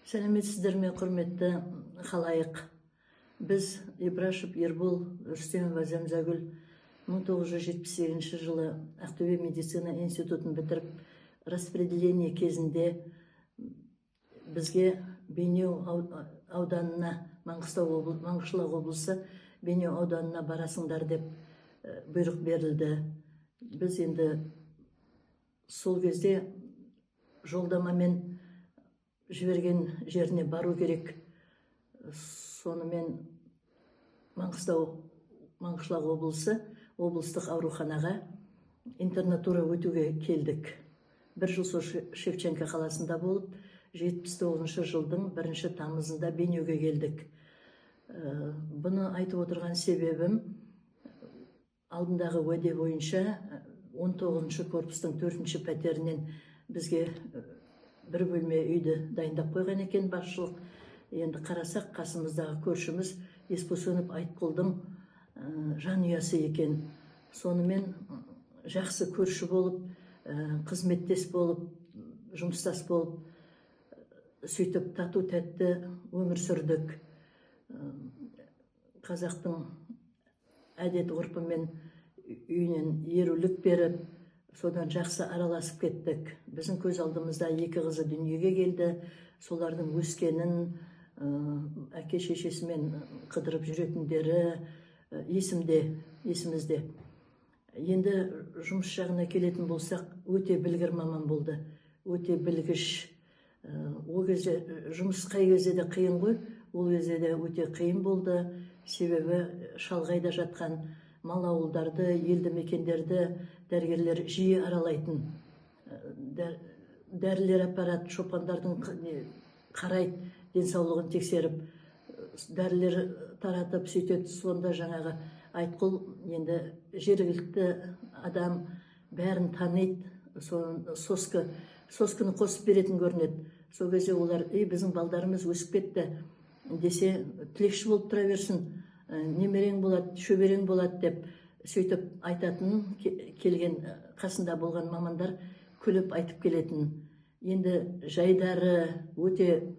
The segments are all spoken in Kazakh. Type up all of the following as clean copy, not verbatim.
Сәлеметсіздер ме, құрметті халайық. Біз Ибрашев Ербол Рүстемова Зәмзагүл 1978 жылы Ақтөбе медицина институтын бітіріп, распределение кезінде бізге Бейнеу ауданына, Маңғышлақ облысы Бейнеу ауданына барасыңдар деп бұйрық берілді. Біз енді сол кезде жолдамамен жіберген жеріне бару керек. Сонымен Маңғышлақ облысы облыстық ауруханаға интернатура өтуге келдік. Бір жыл сол Шевченко қаласында болып, 79 жылдың 1 тамызында Бейнеуге келдік. Бұны айтып отырған себебім, алдындағы уәде бойынша 19 корпустың 4 пәтерінен бізге бір бөлме үйді дайындап қойған екен басшылық. Енді қарасақ, қасымыздағы көршіміз Еспосынов Айтқұлдың жанұясы екен. Сонымен жақсы көрші болып, қызметтес болып, жұмыстас болып, сөйтіп тату тәтті өмір сүрдік. Қазақтың әдет ғұрпымен үйінен ерулік беріп, содан жақсы араласып кеттік. Біздің көз алдымызда 2 қызы дүниеге келді. Солардың өскенін, әке шешесімен қыдырып жүретіндері есімізде. Енді жұмыс жағына келетін болсақ, өте білгір маман болды. Өте білгіш. Ол кезде жұмыс қай кезде де қиын ғой, ол кезде де өте қиын болды. Себебі шалғайда жатқан мал ауылдарды, елді мекендерді дәрігерлер жиі аралайтын. Дәрілер аппарат, шопандардың қарайды, денсаулығын тексеріп, дәрілер таратып сөйтеді. Сонда жаңағы Айтқұл енді жергілікті адам бәрін таниды, соскыны қосып беретін көрінеді. Сол кезде олар, біздің балдарымыз өсіп кетті десе, тілекші болып тұра берсін, немерең болады, шөберең болады деп сөйтіп айтатын, келген қасында болған мамандар күліп айтып келетін. Енді жайдары өте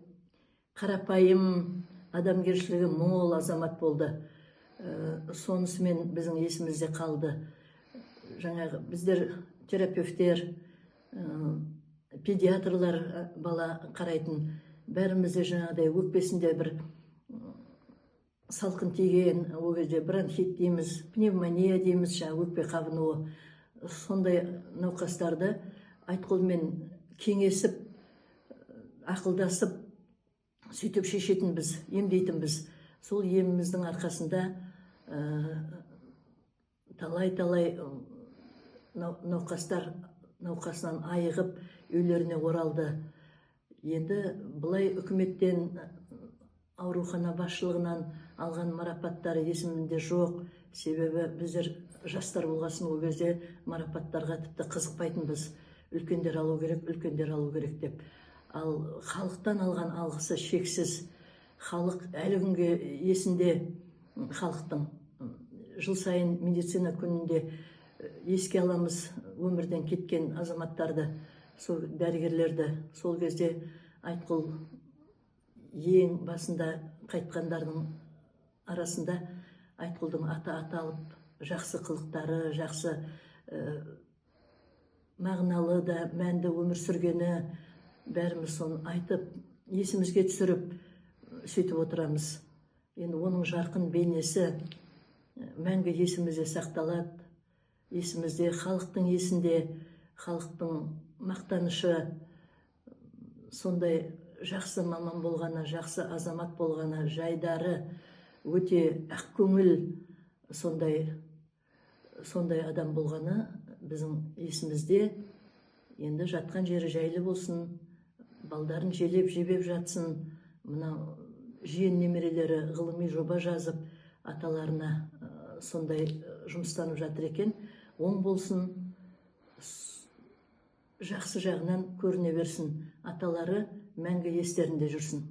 қарапайым, адамгершілігі мол азамат болды. Сонысымен біздің есімізде қалды. Жаңағы біздер терапевтер, педиатрлар бала қарайтын, бәрімізде жаңағыдай өкпесінде бір салқын тиген, ол кезде бронхит дейміз, пневмония дейміз, өкпе қабынуы. Сондай науқастарды Айтқұлмен кеңесіп, ақылдасып, сөйтіп шешетінбіз, емдейтінбіз. Сол еміміздің арқасында талай-талай науқастар науқасынан айығып, үйлеріне оралды. Енді бұлай үкіметтен, аурухана басшылығынан алған марапаттары есімінде жоқ. Себебі біздер жастар болғасын, ол кезде марапаттарға тіпті қызықпайтынбыз. Үлкендер алу керек деп. Ал халықтан алған алғысы шексіз. Халық әлі күнге есінде. Халықтың жыл сайын медицина күнінде еске аламыз өмірден кеткен азаматтарды, сол дәрігерлерді. Сол кезде Айтқұл ең басында қайтқандардың арасында Айтқұлдың аты аталып, жақсы қылықтары, жақсы мағыналы да мәнді өмір сүргені, бәріміз соны айтып, есімізге түсіріп сөйтіп отырамыз. Енді оның жарқын бейнесі мәңгі есімізде сақталады. Есімізде, халықтың есінде, халықтың мақтанышы, сондай жақсы маман болғаны, жақсы азамат болғаны, жайдары, өте ақкөңіл, сондай адам болғаны біздің есімізде. Енді жатқан жері жайлы болсын, балдарын желеп-жебеп жатсын. Мына жиен немерелері ғылыми жоба жазып, аталарына сондай жұмыстанып жатыр екен. Оң болсын, жақсы жағынан көріне берсін. Аталары мәңгі естерінде жүрсін.